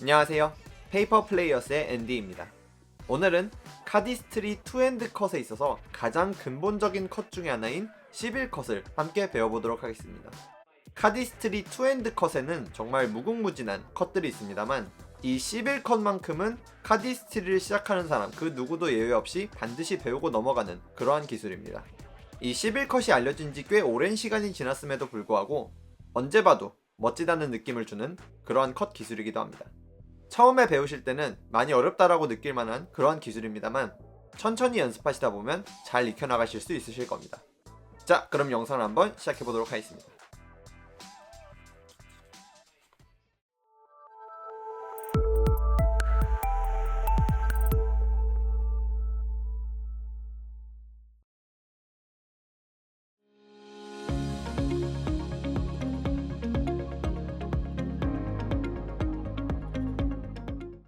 안녕하세요. 페이퍼 플레이어스의 앤디입니다. 오늘은 카디스트리 투핸드 컷에 있어서 가장 근본적인 컷 중에 하나인 11컷을 함께 배워보도록 하겠습니다. 카디스트리 투핸드 컷에는 정말 무궁무진한 컷들이 있습니다만 이 11컷만큼은 카디스트리를 시작하는 사람 그 누구도 예외 없이 반드시 배우고 넘어가는 그러한 기술입니다. 이 11컷이 알려진 지 꽤 오랜 시간이 지났음에도 불구하고 언제 봐도 멋지다는 느낌을 주는 그러한 컷 기술이기도 합니다. 처음에 배우실 때는 많이 어렵다라고 느낄 만한 그러한 기술입니다만 천천히 연습하시다 보면 잘 익혀나가실 수 있으실 겁니다. 자, 그럼 영상을 한번 시작해보도록 하겠습니다.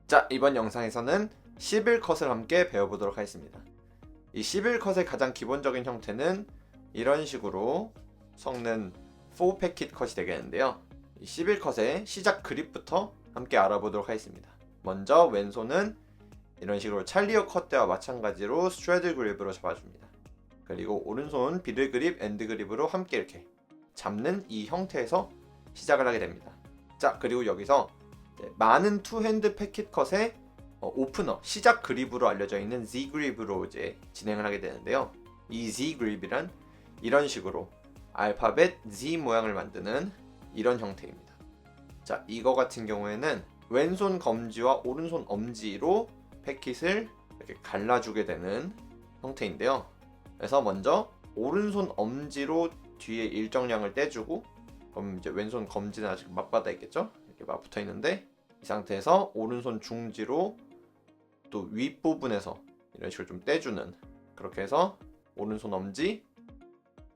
자, 이번 영상에서는 11컷을 함께 배워보도록 하겠습니다. 이 11컷의 가장 기본적인 형태는 이런 식으로 섞는 4패킷 컷이 되겠는데요. 이 11컷의 시작 그립부터 함께 알아보도록 하겠습니다. 먼저 왼손은 이런 식으로 찰리어 컷 때와 마찬가지로 스트레드 그립으로 잡아줍니다. 그리고 오른손 비를 그립, 엔드 그립으로 함께 이렇게 잡는 이 형태에서 시작을 하게 됩니다. 자, 그리고 여기서 많은 투핸드 패킷 컷의 오프너, 시작 그립으로 알려져 있는 Z 그립으로 이제 진행을 하게 되는데요. 이 Z 그립이란 이런 식으로 알파벳 Z 모양을 만드는 이런 형태입니다. 자, 이거 같은 경우에는 왼손 검지와 오른손 엄지로 패킷을 이렇게 갈라주게 되는 형태인데요. 그래서 먼저 오른손 엄지로 뒤에 일정량을 떼주고, 그럼 이제 왼손 검지는 아직 맞받아 있겠죠? 이렇게 맞붙어 있는데 이 상태에서 오른손 중지로 또 윗부분에서 이런 식으로 좀 떼주는, 그렇게 해서 오른손 엄지,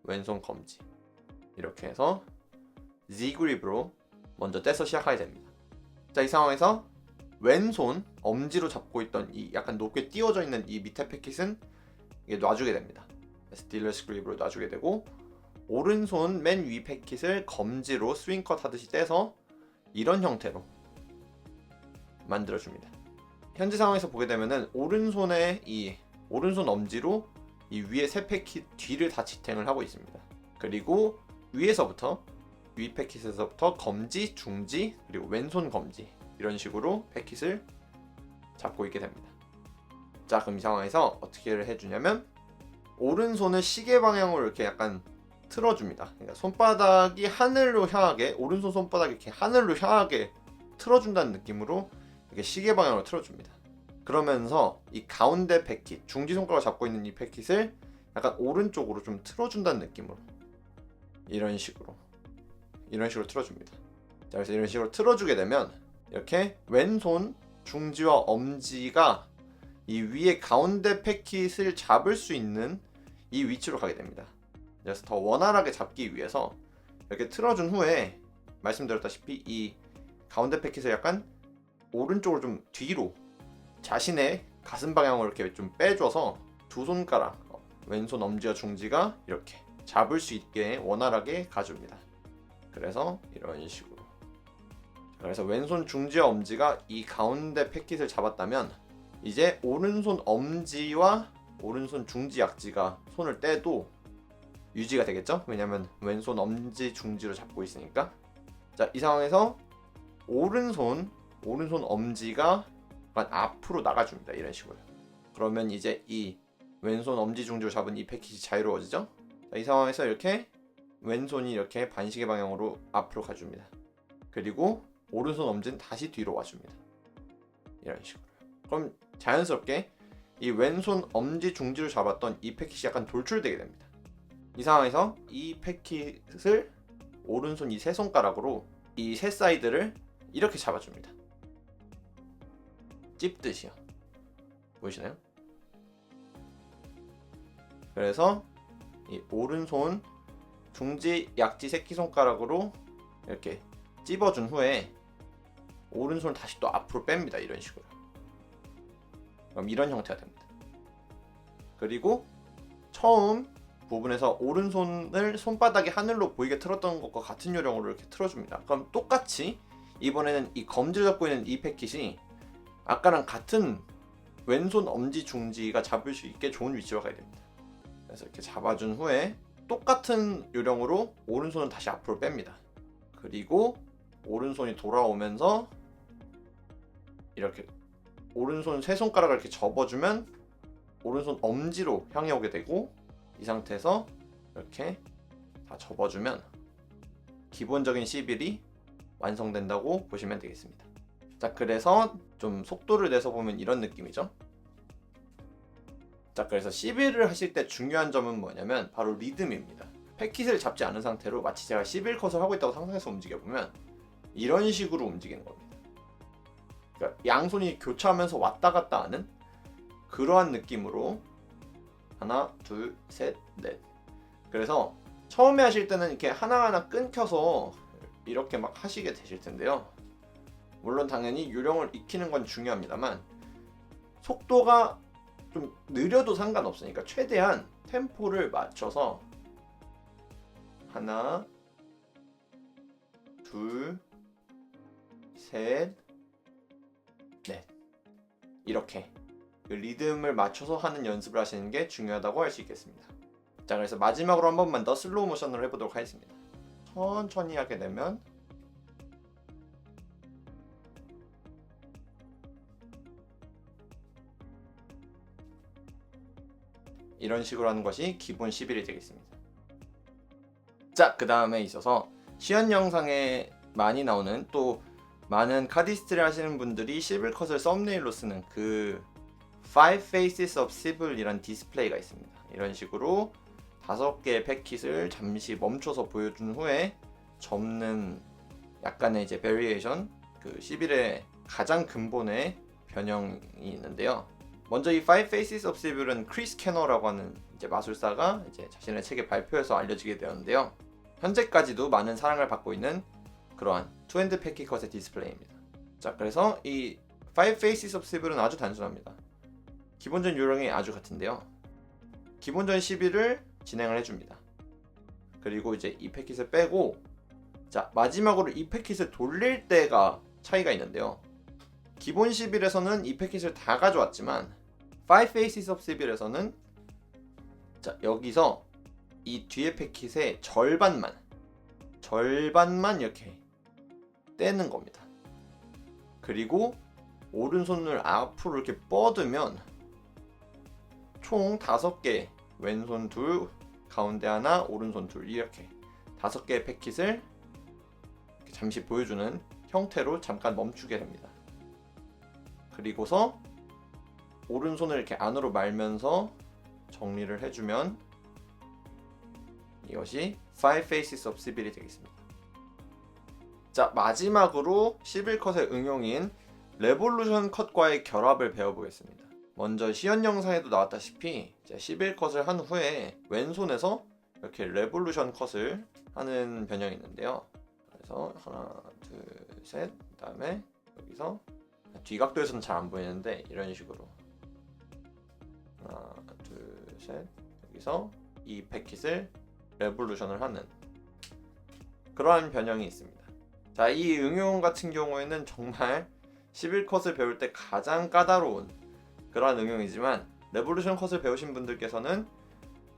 왼손 검지 이렇게 해서 Z 그립으로 먼저 떼서 시작하게 됩니다. 자, 이 상황에서 왼손 엄지로 잡고 있던 이 약간 높게 띄워져 있는 이 밑에 패킷은 이게 놔주게 됩니다. 스틸러스 그립으로 놔주게 되고, 오른손 맨 위 패킷을 검지로 스윙컷 하듯이 떼서 이런 형태로 만들어줍니다. 현재 상황에서 보게 되면은 오른손의 이 오른손 엄지로 이 위에 세 패킷 뒤를 다 지탱을 하고 있습니다. 그리고 위에서부터 위 패킷에서부터 검지, 중지, 그리고 왼손 검지 이런 식으로 패킷을 잡고 있게 됩니다. 자, 그럼 이 상황에서 어떻게 해주냐면 오른손을 시계 방향으로 이렇게 약간 틀어줍니다. 그러니까 손바닥이 하늘로 향하게, 오른손 손바닥이 이렇게 하늘로 향하게 틀어준다는 느낌으로 이렇게 시계 방향으로 틀어줍니다. 그러면서 이 가운데 패킷, 중지 손가락을 잡고 있는 이 패킷을 약간 오른쪽으로 좀 틀어준다는 느낌으로 이런 식으로 틀어줍니다. 자, 그래서 이런 식으로 틀어주게 되면 이렇게 왼손 중지와 엄지가 이 위에 가운데 패킷을 잡을 수 있는 이 위치로 가게 됩니다. 그래서 더 원활하게 잡기 위해서 이렇게 틀어준 후에 말씀드렸다시피 이 가운데 패킷을 약간 오른쪽으로 좀 뒤로 자신의 가슴 방향으로 이렇게 좀 빼줘서 두 손가락, 왼손 엄지와 중지가 이렇게 잡을 수 있게 원활하게 가줍니다. 그래서 이런 식으로. 그래서 왼손 중지와 엄지가 이 가운데 패킷을 잡았다면 이제 오른손 엄지와 오른손 중지 약지가 손을 떼도 유지가 되겠죠? 왜냐면 왼손 엄지 중지로 잡고 있으니까. 자, 이 상황에서 오른손 엄지가 약간 앞으로 나가줍니다. 이런 식으로. 그러면 이제 이 왼손 엄지 중지로 잡은 이 패킷이 자유로워지죠? 자, 이 상황에서 이렇게 왼손이 이렇게 반시계 방향으로 앞으로 가줍니다. 그리고 오른손 엄지는 다시 뒤로 와줍니다. 이런 식으로. 그럼 자연스럽게 이 왼손 엄지 중지로 잡았던 이 패킷이 약간 돌출되게 됩니다. 이 상황에서 이 패킷을 오른손 이 세 손가락으로 이 세 사이드를 이렇게 잡아줍니다. 찝듯이요. 보이시나요? 그래서 이 오른손 중지, 약지, 새끼손가락으로 이렇게 찝어준 후에 오른손을 다시 또 앞으로 뺍니다. 이런 식으로. 그럼 이런 형태가 됩니다. 그리고 처음 부분에서 오른손을 손바닥이 하늘로 보이게 틀었던 것과 같은 요령으로 이렇게 틀어줍니다. 그럼 똑같이 이번에는 이 검지를 잡고 있는 이 패킷이 아까랑 같은 왼손 엄지 중지가 잡을 수 있게 좋은 위치로 가야 됩니다. 그래서 이렇게 잡아준 후에 똑같은 요령으로 오른손은 다시 앞으로 뺍니다. 그리고 오른손이 돌아오면서 이렇게 오른손 세 손가락을 이렇게 접어주면 오른손 엄지로 향해 오게 되고, 이 상태에서 이렇게 다 접어주면 기본적인 11이 완성된다고 보시면 되겠습니다. 자, 그래서 좀 속도를 내서 보면 이런 느낌이죠. 자, 그래서 11을 하실 때 중요한 점은 뭐냐면 바로 리듬입니다. 패킷을 잡지 않은 상태로 마치 제가 11컷을 하고 있다고 상상해서 움직여보면 이런 식으로 움직이는 겁니다. 그러니까 양손이 교차하면서 왔다 갔다 하는 그러한 느낌으로 하나, 둘, 셋, 넷. 그래서 처음에 하실 때는 이렇게 하나하나 끊겨서 이렇게 막 하시게 되실 텐데요. 물론 당연히 요령을 익히는 건 중요합니다만 속도가 좀 느려도 상관없으니까 최대한 템포를 맞춰서 하나, 둘, 셋, 넷 이렇게 그 리듬을 맞춰서 하는 연습을 하시는 게 중요하다고 할 수 있겠습니다. 자, 그래서 마지막으로 한 번만 더 슬로우 모션으로 해보도록 하겠습니다. 천천히 하게 되면 이런 식으로 하는 것이 기본 11이 되겠습니다. 자, 그 다음에 있어서 시연 영상에 많이 나오는, 또 많은 카디스트를 하시는 분들이 11컷을 썸네일로 쓰는 그 Five Faces of Sibyl 이란 디스플레이가 있습니다. 이런 식으로 5개의 패킷을 잠시 멈춰서 보여준 후에 접는 약간의 이제 베리에이션, 그 11의 가장 근본의 변형이 있는데요. 먼저 이 Five Faces of Sibyl은 크리스 캐너라고 하는 이제 마술사가 이제 자신의 책에 발표해서 알려지게 되었는데요. 현재까지도 많은 사랑을 받고 있는 그러한 투핸드 패킷 컷의 디스플레이입니다. 자, 그래서 이 Five Faces of Sibyl은 아주 단순합니다. 기본적인 요령이 아주 같은데요. 기본적인 11을 진행을 해줍니다. 그리고 이제 이 패킷을 빼고, 자, 마지막으로 이 패킷을 돌릴 때가 차이가 있는데요. 기본 11에서는 이 패킷을 다 가져왔지만 Five Faces of Sibyl에서는 자, 여기서 이 뒤에 패킷의 절반만 이렇게 떼는 겁니다. 그리고 오른손을 앞으로 이렇게 뻗으면 총 5개, 왼손 둘, 가운데 하나, 오른손 둘, 이렇게 5개의 패킷을 이렇게 잠시 보여주는 형태로 잠깐 멈추게 됩니다. 그리고서 오른손을 이렇게 안으로 말면서 정리를 해주면 이것이 Five Faces of Sibyl이 되겠습니다. 자, 마지막으로 11컷의 응용인 레볼루션 컷과의 결합을 배워보겠습니다. 먼저 시연 영상에도 나왔다시피 11컷을 한 후에 왼손에서 이렇게 레볼루션 컷을 하는 변형이 있는데요. 그래서 하나, 둘, 셋, 그 다음에 여기서 뒤각도에서는 잘 안 보이는데 이런 식으로 하나, 둘, 셋, 여기서 이 패킷을 레볼루션을 하는 그러한 변형이 있습니다. 자, 이 응용 같은 경우에는 정말 11컷을 배울 때 가장 까다로운 그러한 응용이지만, 레볼루션 컷을 배우신 분들께서는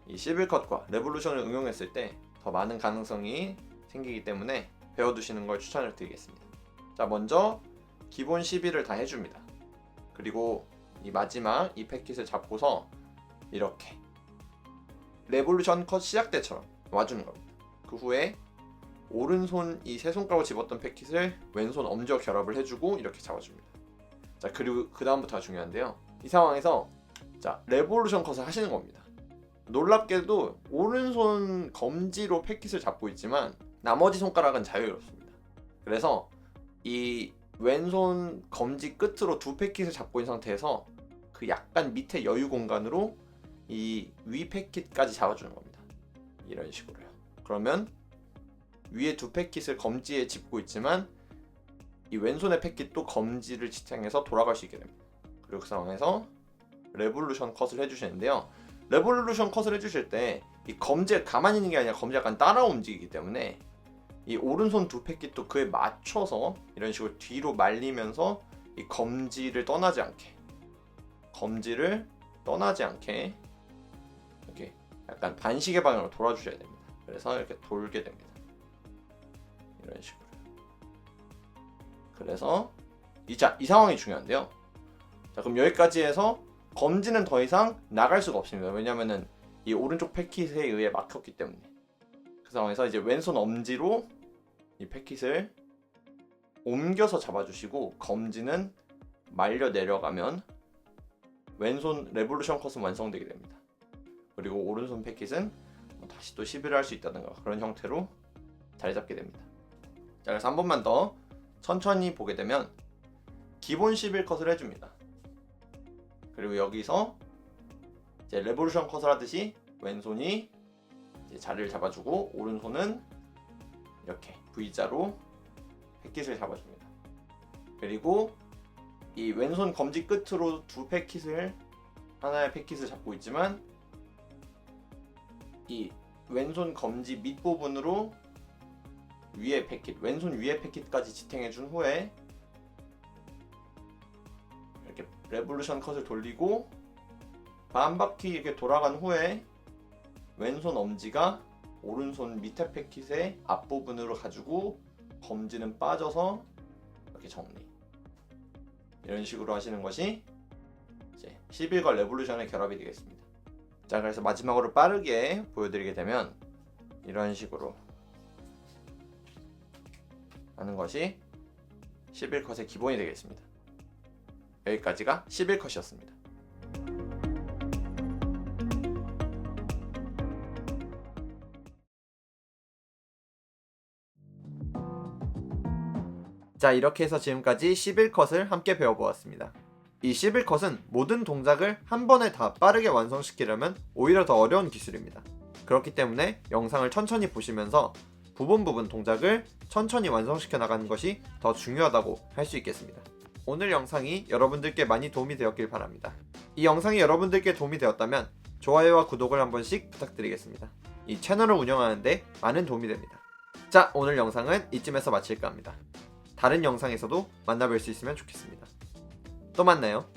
이 11컷과 레볼루션을 응용했을 때 더 많은 가능성이 생기기 때문에 배워두시는 걸 추천을 드리겠습니다. 자, 먼저 기본 11을 다 해줍니다. 그리고 이 마지막 이 패킷을 잡고서 이렇게 레볼루션 컷 시작 때처럼 와주는 겁니다. 그 후에 오른손 이 세 손가락으로 집었던 패킷을 왼손 엄지와 결합을 해주고 이렇게 잡아줍니다. 자, 그리고 그 다음부터가 중요한데요. 이 상황에서 자, 레볼루션 컷을 하시는 겁니다. 놀랍게도 오른손 검지로 패킷을 잡고 있지만 나머지 손가락은 자유롭습니다. 그래서 이 왼손 검지 끝으로 두 패킷을 잡고 있는 상태에서 그 약간 밑에 여유 공간으로 이 위 패킷까지 잡아주는 겁니다. 이런 식으로요. 그러면 위에 두 패킷을 검지에 짚고 있지만 이 왼손의 패킷도 검지를 지탱해서 돌아갈 수 있게 됩니다. 그리고 그 상황에서 레볼루션 컷을 해주시는데요. 레볼루션 컷을 해주실 때 이 검지가 가만히 있는 게 아니라 검지가 약간 따라 움직이기 때문에 이 오른손 두 패킷도 그에 맞춰서 이런 식으로 뒤로 말리면서 이 검지를 떠나지 않게 이렇게 약간 반시계 방향으로 돌아주셔야 됩니다. 그래서 이렇게 돌게 됩니다. 이런 식으로. 그래서 이 상황이 중요한데요. 자, 그럼 여기까지 해서 검지는 더 이상 나갈 수가 없습니다. 왜냐면은 이 오른쪽 패킷에 의해 막혔기 때문에. 그 상황에서 이제 왼손 엄지로 이 패킷을 옮겨서 잡아주시고 검지는 말려 내려가면 왼손 레볼루션 컷은 완성되게 됩니다. 그리고 오른손 패킷은 다시 또 11을 할 수 있다든가 그런 형태로 자리 잡게 됩니다. 자, 그래서 한 번만 더 천천히 보게 되면 기본 11컷을 해줍니다. 그리고 여기서 이제 레볼루션 컷을 하듯이 왼손이 이제 자리를 잡아주고 오른손은 이렇게 V자로 패킷을 잡아줍니다. 그리고 이 왼손 검지 끝으로 하나의 패킷을 잡고 있지만 이 왼손 검지 밑부분으로 왼손 위에 패킷까지 지탱해 준 후에 이렇게 레볼루션 컷을 돌리고 반 바퀴 이렇게 돌아간 후에 왼손 엄지가 오른손 밑에 패킷의 앞부분으로 가지고 검지는 빠져서 이렇게 정리. 이런 식으로 하시는 것이 이제 11과 레볼루션의 결합이 되겠습니다. 자, 그래서 마지막으로 빠르게 보여드리게 되면 이런 식으로 하는 것이 11컷의 기본이 되겠습니다. 여기까지가 11컷이었습니다. 자, 이렇게 해서 지금까지 11컷을 함께 배워보았습니다. 이 11컷은 모든 동작을 한 번에 다 빠르게 완성시키려면 오히려 더 어려운 기술입니다. 그렇기 때문에 영상을 천천히 보시면서 부분 동작을 천천히 완성시켜 나가는 것이 더 중요하다고 할 수 있겠습니다. 오늘 영상이 여러분들께 많이 도움이 되었길 바랍니다. 이 영상이 여러분들께 도움이 되었다면 좋아요와 구독을 한 번씩 부탁드리겠습니다. 이 채널을 운영하는데 많은 도움이 됩니다. 자, 오늘 영상은 이쯤에서 마칠까 합니다. 다른 영상에서도 만나뵐 수 있으면 좋겠습니다. 또 만나요.